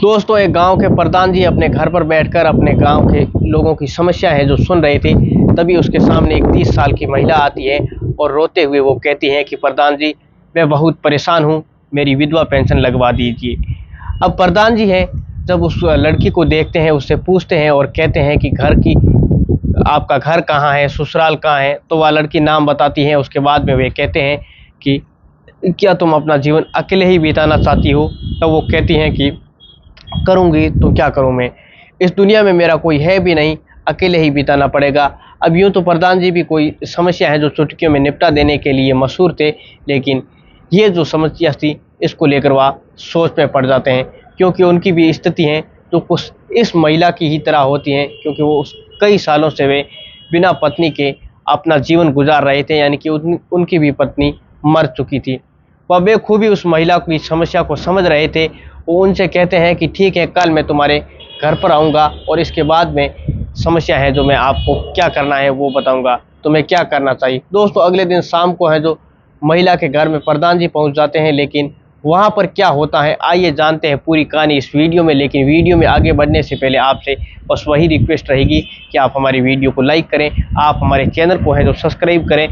दोस्तों, एक गांव के प्रधान जी अपने घर पर बैठकर अपने गांव के लोगों की समस्या है जो सुन रहे थे। तभी उसके सामने एक 30 साल की महिला आती है और रोते हुए वो कहती है कि प्रधान जी, मैं बहुत परेशान हूँ, मेरी विधवा पेंशन लगवा दीजिए। अब प्रधान जी हैं, जब उस लड़की को देखते हैं, उससे पूछते हैं और कहते हैं कि आपका घर कहाँ है, ससुराल कहाँ है। तो वह लड़की नाम बताती है। उसके बाद में वे कहते हैं कि क्या तुम अपना जीवन अकेले ही बिताना चाहती हो। तो वो कहती हैं कि करूँगी तो क्या करूँ मैं, इस दुनिया में मेरा कोई है भी नहीं, अकेले ही बिताना पड़ेगा। अब यूँ तो प्रधान जी भी कोई समस्या है जो चुटकियों में निपटा देने के लिए मशहूर थे, लेकिन ये जो समस्या थी इसको लेकर वह सोच में पड़ जाते हैं, क्योंकि उनकी भी स्थिति है जो कुछ इस महिला की ही तरह होती हैं, क्योंकि वो कई सालों से वे बिना पत्नी के अपना जीवन गुजार रहे थे, यानी कि उनकी भी पत्नी मर चुकी थी। वह बेखूबी उस महिला की समस्या को समझ रहे थे। वो उनसे कहते हैं कि ठीक है, कल मैं तुम्हारे घर पर आऊँगा और इसके बाद में समस्या है जो मैं आपको क्या करना है वो बताऊँगा, तुम्हें क्या करना चाहिए। दोस्तों, अगले दिन शाम को है जो महिला के घर में प्रधान जी पहुँच जाते हैं, लेकिन वहाँ पर क्या होता है आइए जानते हैं पूरी कहानी इस वीडियो में। लेकिन वीडियो में आगे बढ़ने से पहले आपसे बस वही रिक्वेस्ट रहेगी कि आप हमारी वीडियो को लाइक करें, आप हमारे चैनल को है जो सब्सक्राइब करें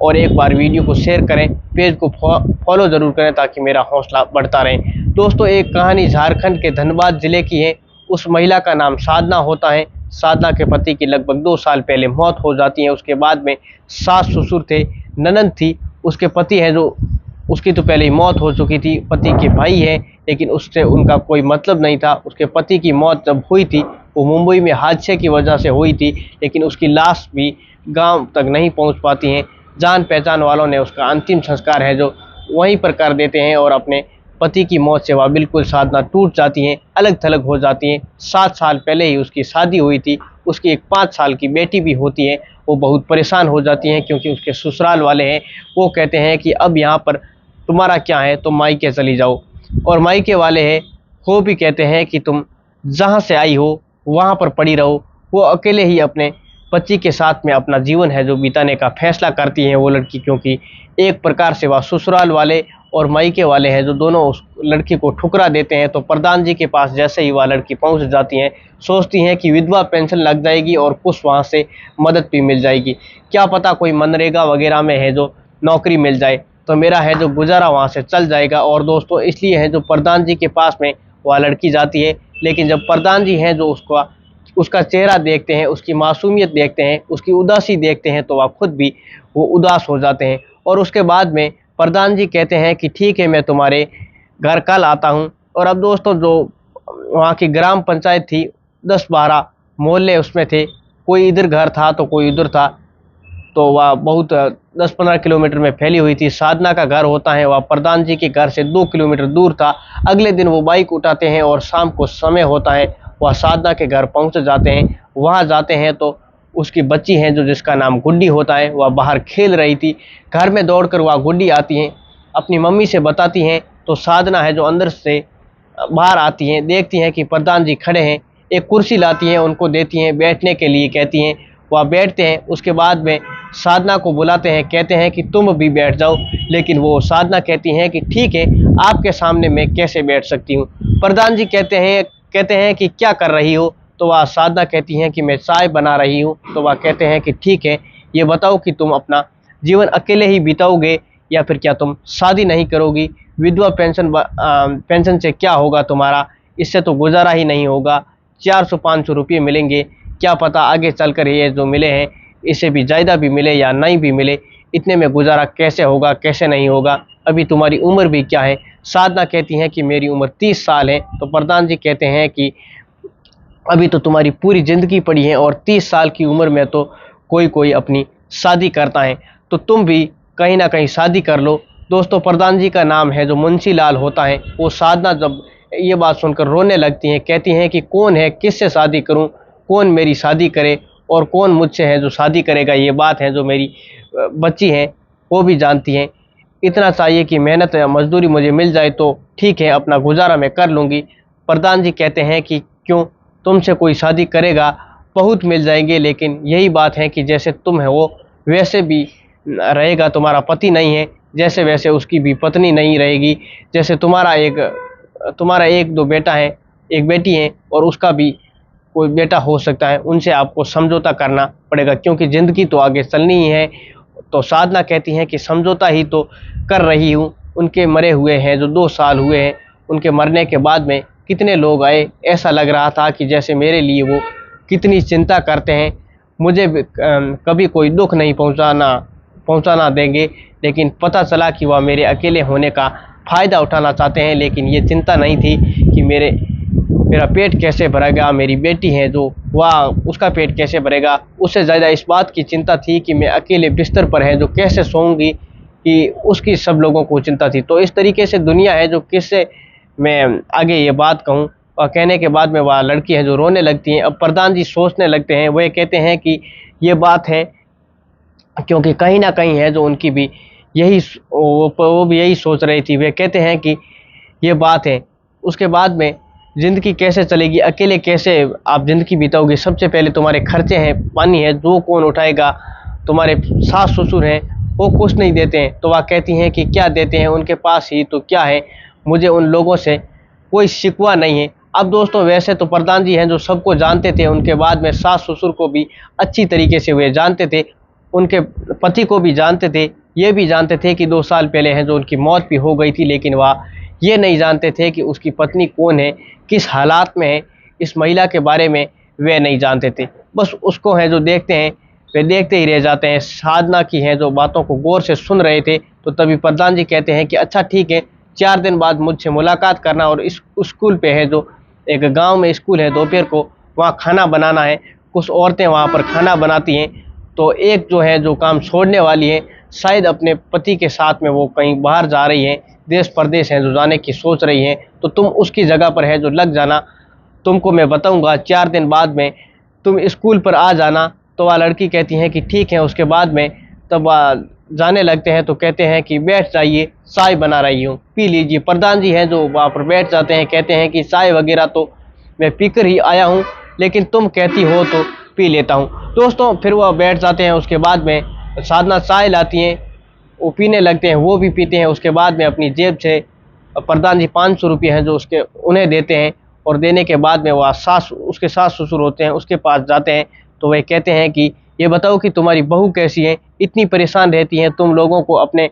और एक बार वीडियो को शेयर करें, पेज को फॉलो ज़रूर करें ताकि मेरा हौसला बढ़ता रहे। दोस्तों, एक कहानी झारखंड के धनबाद ज़िले की है। उस महिला का नाम साधना होता है। साधना के पति की लगभग 2 साल पहले मौत हो जाती है। उसके बाद में सास ससुर थे, ननद थी, उसके पति हैं जो उसकी तो पहले ही मौत हो चुकी थी, पति के भाई हैं, लेकिन उससे उनका कोई मतलब नहीं था। उसके पति की मौत जब हुई थी वो मुंबई में हादसे की वजह से हुई थी, लेकिन उसकी लाश भी गांव तक नहीं पहुंच पाती हैं। जान पहचान वालों ने उसका अंतिम संस्कार है जो वहीं पर कर देते हैं और अपने पति की मौत से वह बिल्कुल साधना टूट जाती हैं, अलग थलग हो जाती हैं। 7 साल पहले ही उसकी शादी हुई थी, उसकी एक 5 साल की बेटी भी होती है। वो बहुत परेशान हो जाती हैं क्योंकि उसके ससुराल वाले हैं वो कहते हैं कि अब यहाँ पर तुम्हारा क्या है, तुम मायके चली जाओ। और मायके वाले हैं वो भी कहते हैं कि तुम जहाँ से आई हो वहाँ पर पड़ी रहो। वो अकेले ही अपने पति के साथ में अपना जीवन है जो बिताने का फैसला करती है वो लड़की, क्योंकि एक प्रकार से वह ससुराल वाले और मायके वाले हैं जो दोनों उस लड़की को ठुकरा देते हैं। तो प्रधान जी के पास जैसे ही वह लड़की पहुंच जाती हैं, सोचती हैं कि विधवा पेंशन लग जाएगी और कुछ वहां से मदद भी मिल जाएगी, क्या पता कोई मनरेगा वगैरह में है जो नौकरी मिल जाए तो मेरा है जो गुजारा वहां से चल जाएगा। और दोस्तों, इसलिए है जो प्रधान जी के पास में वह लड़की जाती है। लेकिन जब प्रधान जी हैं जो उसका चेहरा देखते हैं, उसकी मासूमियत देखते हैं, उसकी उदासी देखते हैं, तो वह खुद भी वो उदास हो जाते हैं। और उसके बाद में प्रधान जी कहते हैं कि ठीक है, मैं तुम्हारे घर कल आता हूँ। और अब दोस्तों, जो वहाँ की ग्राम पंचायत थी, 10-12 मोहल्ले उसमें थे, कोई इधर घर था तो कोई उधर था, तो वह बहुत 10-15 किलोमीटर में फैली हुई थी। साधना का घर होता है वह प्रधान जी के घर से 2 किलोमीटर दूर था। अगले दिन वो बाइक उठाते हैं और शाम को समय होता है वह साधना के घर पहुंच जाते हैं। वहां जाते हैं तो उसकी बच्ची है जो जिसका नाम गुड्डी होता है, वह बाहर खेल रही थी। घर में दौड़कर वह गुड्डी आती हैं, अपनी मम्मी से बताती हैं। तो साधना है जो अंदर से बाहर आती हैं, देखती हैं कि प्रधान जी खड़े हैं, एक कुर्सी लाती हैं, उनको देती हैं बैठने के लिए, कहती हैं। वह बैठते हैं। उसके बाद में साधना को बुलाते हैं, कहते हैं कि तुम भी बैठ जाओ, लेकिन वो साधना कहती हैं कि ठीक है, आपके सामने मैं कैसे बैठ सकती हूँ। प्रधान जी कहते हैं कि क्या कर रही हो। तो वह साधना कहती हैं कि मैं चाय बना रही हूँ। तो वह कहते हैं कि ठीक है, ये बताओ कि तुम अपना जीवन अकेले ही बिताओगे या फिर क्या तुम शादी नहीं करोगी। विधवा पेंशन से क्या होगा तुम्हारा, इससे तो गुजारा ही नहीं होगा। 400-500 रुपये मिलेंगे, क्या पता आगे चलकर ये जो मिले हैं इससे भी ज़्यादा भी मिले या नहीं भी मिले, इतने में गुजारा कैसे होगा, कैसे नहीं होगा। अभी तुम्हारी उम्र भी क्या है। साधना कहती हैं कि मेरी उम्र 30 साल है। तो प्रधान जी कहते हैं कि अभी तो तुम्हारी पूरी ज़िंदगी पड़ी है और 30 साल की उम्र में तो कोई कोई अपनी शादी करता है, तो तुम भी कहीं ना कहीं शादी कर लो। दोस्तों, प्रधान जी का नाम है जो मुंशी लाल होता है। वो साधना जब ये बात सुनकर रोने लगती हैं, कहती हैं कि कौन है, किससे शादी करूं, कौन मेरी शादी करे और कौन मुझसे है जो शादी करेगा। ये बात है जो मेरी बच्ची हैं वो भी जानती हैं। इतना चाहिए कि मेहनत या मजदूरी मुझे मिल जाए तो ठीक है, अपना गुजारा मैं कर लूँगी। प्रधान जी कहते हैं कि क्यों, तुमसे कोई शादी करेगा, बहुत मिल जाएंगे, लेकिन यही बात है कि जैसे तुम हो वैसे भी रहेगा, तुम्हारा पति नहीं है, जैसे वैसे उसकी भी पत्नी नहीं रहेगी। जैसे तुम्हारा 1-2 बेटा है एक बेटी है और उसका भी कोई बेटा हो सकता है, उनसे आपको समझौता करना पड़ेगा क्योंकि ज़िंदगी तो आगे चलनी ही है। तो साधना कहती हैं कि समझौता ही तो कर रही हूँ। उनके मरे हुए हैं जो 2 साल हुए हैं, उनके मरने के बाद में कितने लोग आए, ऐसा लग रहा था कि जैसे मेरे लिए वो कितनी चिंता करते हैं, मुझे भी कभी कोई दुःख नहीं पहुँचाना देंगे। लेकिन पता चला कि वह मेरे अकेले होने का फ़ायदा उठाना चाहते हैं, लेकिन ये चिंता नहीं थी कि मेरा पेट कैसे भरेगा, मेरी बेटी है जो वह उसका पेट कैसे भरेगा। उससे ज़्यादा इस बात की चिंता थी कि मैं अकेले बिस्तर पर है जो कैसे सोऊंगी, कि उसकी सब लोगों को चिंता थी। तो इस तरीके से दुनिया है जो किससे मैं आगे ये बात कहूँ। और कहने के बाद में वह लड़की है जो रोने लगती है। अब प्रधान जी सोचने लगते हैं, वह कहते हैं कि ये बात है क्योंकि कहीं न कहीं है जो उनकी भी यही वो भी यही सोच रही थी। वे कहते हैं कि ये बात है, उसके बाद में ज़िंदगी कैसे चलेगी, अकेले कैसे आप ज़िंदगी बिताओगे? सबसे पहले तुम्हारे खर्चे हैं, पानी है, जो कौन उठाएगा? तुम्हारे सास-ससुर हैं, वो कुछ नहीं देते हैं। तो वह कहती हैं कि क्या देते हैं, उनके पास ही तो क्या है, मुझे उन लोगों से कोई शिकवा नहीं है। अब दोस्तों वैसे तो प्रधान जी हैं जो सबको जानते थे, उनके बाद में सास-ससुर को भी अच्छी तरीके से वे जानते थे, उनके पति को भी जानते थे, ये भी जानते थे कि 2 साल पहले हैं जो उनकी मौत भी हो गई थी, लेकिन वह ये नहीं जानते थे कि उसकी पत्नी कौन है, किस हालात में है, इस महिला के बारे में वे नहीं जानते थे। बस उसको है जो देखते हैं, वे देखते ही रह जाते हैं। साधना की है जो बातों को गौर से सुन रहे थे, तो तभी प्रधान जी कहते हैं कि अच्छा ठीक है, 4 दिन बाद मुझसे मुलाकात करना और इस स्कूल पे है जो एक गाँव में स्कूल है, दोपहर को वहाँ खाना बनाना है। कुछ औरतें वहाँ पर खाना बनाती हैं, तो एक जो है जो काम छोड़ने वाली है, शायद अपने पति के साथ में वो कहीं बाहर जा रही हैं, देश परदेश हैं जो जाने की सोच रही हैं, तो तुम उसकी जगह पर है जो लग जाना, तुमको मैं बताऊँगा 4 दिन बाद में तुम स्कूल पर आ जाना। तो वह लड़की कहती है कि ठीक है। उसके बाद में तब वह जाने लगते हैं तो कहते हैं कि बैठ जाइए, चाय बना रही हूँ, पी लीजिए। प्रधान जी हैं जो वहाँ पर बैठ जाते हैं, कहते हैं कि चाय वगैरह तो मैं पीकर ही आया हूँ, लेकिन तुम कहती हो तो पी लेता हूँ। दोस्तों फिर वह बैठ जाते हैं, उसके बाद में साधना चाय लाती हैं, वो पीने लगते हैं, वो भी पीते हैं। उसके बाद में अपनी जेब से प्रधान जी 500 रुपये हैं जो उसके उन्हें देते हैं, और देने के बाद में वह उसके सास-ससुर होते हैं, उसके पास जाते हैं। तो वे कहते हैं कि ये बताओ कि तुम्हारी बहू कैसी है? इतनी परेशान रहती हैं, तुम लोगों को अपने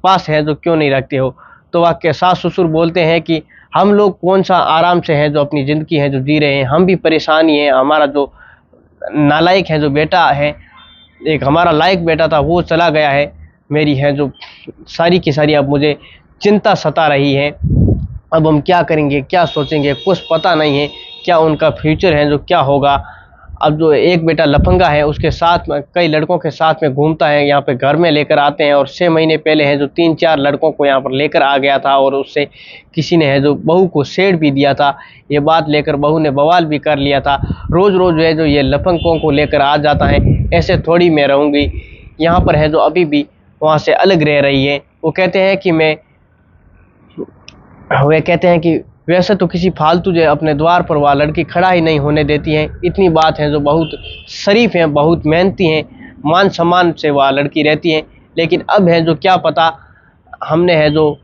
पास है जो क्यों नहीं रखते हो? तो वह के सास-ससुर बोलते हैं कि हम लोग कौन-सा आराम से हैं जो अपनी ज़िंदगी है जो जी रहे हैं, हम भी परेशान ही हैं। हमारा जो नालायक है जो बेटा है, एक हमारा लायक बेटा था, वो चला गया है। मेरी है जो सारी की सारी अब मुझे चिंता सता रही है। अब हम क्या करेंगे, क्या सोचेंगे, कुछ पता नहीं है, क्या उनका फ्यूचर है जो क्या होगा। अब जो एक बेटा लफंगा है, उसके साथ में कई लड़कों के साथ में घूमता है, यहाँ पे घर में लेकर आते हैं, और 6 महीने पहले है जो 3-4 लड़कों को यहाँ पर लेकर आ गया था, और उससे किसी ने है जो बहू को छेड़ भी दिया था। ये बात लेकर बहू ने बवाल भी कर लिया था। रोज़-रोज़ जो है जो ये लफंगों को लेकर आ जाता है, ऐसे थोड़ी मैं रहूँगी। यहाँ पर है जो अभी भी वहाँ से अलग रह रही है। वे कहते हैं कि वैसे तो किसी फालतू जो अपने द्वार पर वह लड़की खड़ा ही नहीं होने देती हैं। इतनी बात है जो बहुत शरीफ हैं, बहुत मेहनती हैं, मान सम्मान से वह लड़की रहती हैं। लेकिन अब है जो क्या पता हमने है जो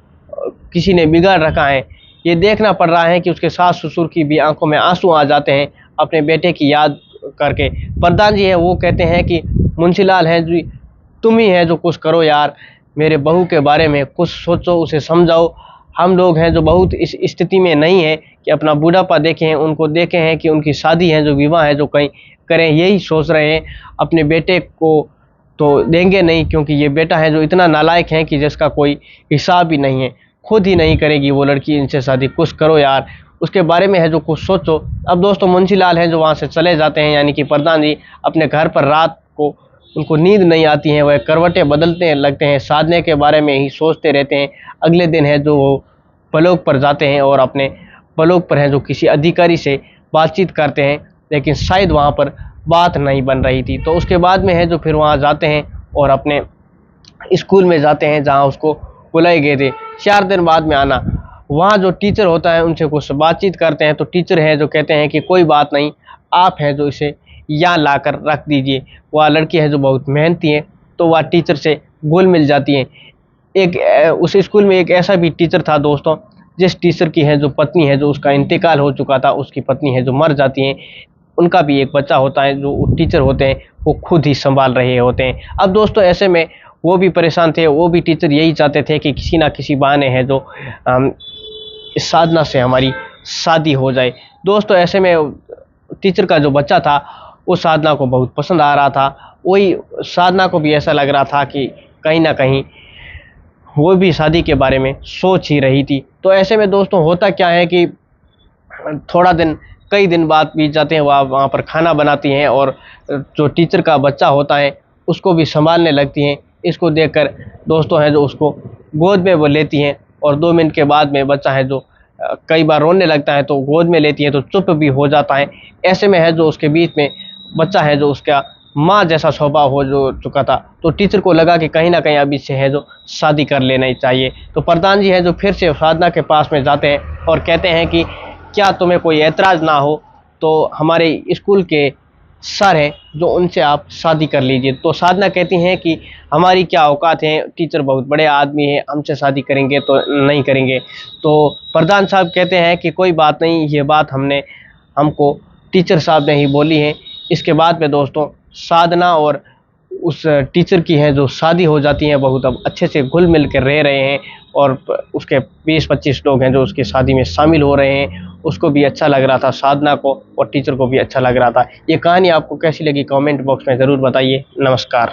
किसी ने बिगाड़ रखा है। ये देखना पड़ रहा है कि उसके सास-ससुर की भी आँखों में आँसू आ जाते हैं अपने बेटे की याद करके। प्रधान जी हैं वो कहते हैं कि मुंशीलाल हैं जी, तुम ही है जो कुछ करो यार, मेरे बहू के बारे में कुछ सोचो, उसे समझाओ। हम लोग हैं जो बहुत इस स्थिति में नहीं है कि अपना बुढ़ापा देखें, उनको देखें हैं कि उनकी शादी है जो विवाह है जो कहीं करें, यही सोच रहे हैं। अपने बेटे को तो देंगे नहीं क्योंकि ये बेटा है जो इतना नालायक है कि जिसका कोई हिसाब ही नहीं है। खुद ही नहीं करेगी वो लड़की इनसे शादी, कुछ करो यार, उसके बारे में है जो कुछ सोचो। अब दोस्तों मुंशीलाल हैं जो वहाँ से चले जाते हैं, यानी कि प्रधान जी अपने घर पर रात को उनको नींद नहीं आती है, वह करवटें बदलते लगते हैं, साधने के बारे में ही सोचते रहते हैं। अगले दिन है जो वो ब्लॉक पर जाते हैं और अपने ब्लॉक पर है जो किसी अधिकारी से बातचीत करते हैं, लेकिन शायद वहाँ पर बात नहीं बन रही थी। तो उसके बाद में है जो फिर वहाँ जाते हैं और अपने स्कूल में जाते हैं जहाँ उसको बुलाए गए थे 4 दिन बाद में आना। वहाँ जो टीचर होता है उनसे कुछ बातचीत करते हैं, तो टीचर है जो कहते हैं कि कोई बात नहीं, आप है जो इसे यहाँ लाकर रख दीजिए। वह लड़की है जो बहुत मेहनती है, तो वह टीचर से घुल मिल जाती है। उस स्कूल में एक ऐसा भी टीचर था दोस्तों, जिस टीचर की है जो पत्नी है, जो उसका इंतकाल हो चुका था, उसकी पत्नी है जो मर जाती हैं, उनका भी एक बच्चा होता है जो टीचर होते हैं वो खुद ही संभाल रहे होते हैं। अब दोस्तों ऐसे में वो भी परेशान थे, वो भी टीचर यही चाहते थे कि किसी ना किसी बहाने है जो इस साधना से हमारी शादी हो जाए। दोस्तों ऐसे में टीचर का जो बच्चा था वो साधना को बहुत पसंद आ रहा था। वही साधना को भी ऐसा लग रहा था कि कहीं ना कहीं वो भी शादी के बारे में सोच ही रही थी। तो ऐसे में दोस्तों होता क्या है कि थोड़ा दिन कई दिन बाद बीत जाते हैं, वह वहाँ पर खाना बनाती हैं और जो टीचर का बच्चा होता है उसको भी संभालने लगती हैं। इसको देखकर दोस्तों हैं जो उसको गोद में वो लेती हैं और 2 मिनट के बाद में बच्चा है जो कई बार रोने लगता है तो गोद में लेती है तो चुप भी हो जाता है। ऐसे में है जो उसके बीच में बच्चा है जो उसका माँ जैसा स्वभाव हो जो चुका था, तो टीचर को लगा कि कहीं न कहीं अब इससे है जो शादी कर लेना ही चाहिए। तो प्रधान जी हैं जो फिर से साधना के पास में जाते हैं और कहते हैं कि क्या तुम्हें कोई ऐतराज़ ना हो तो हमारे स्कूल के सर हैं जो उनसे आप शादी कर लीजिए। तो साधना कहती हैं कि हमारी क्या औकात है, टीचर बहुत बड़े आदमी हैं, हमसे शादी करेंगे तो नहीं करेंगे। तो प्रधान साहब कहते हैं कि कोई बात नहीं, ये बात हमको टीचर साहब ने ही बोली है। इसके बाद में दोस्तों साधना और उस टीचर की है जो शादी हो जाती है, बहुत अब अच्छे से घुल मिल कर रह रहे हैं और उसके 20-25 लोग हैं जो उसकी शादी में शामिल हो रहे हैं। उसको भी अच्छा लग रहा था, साधना को और टीचर को भी अच्छा लग रहा था। ये कहानी आपको कैसी लगी कमेंट बॉक्स में ज़रूर बताइए। नमस्कार।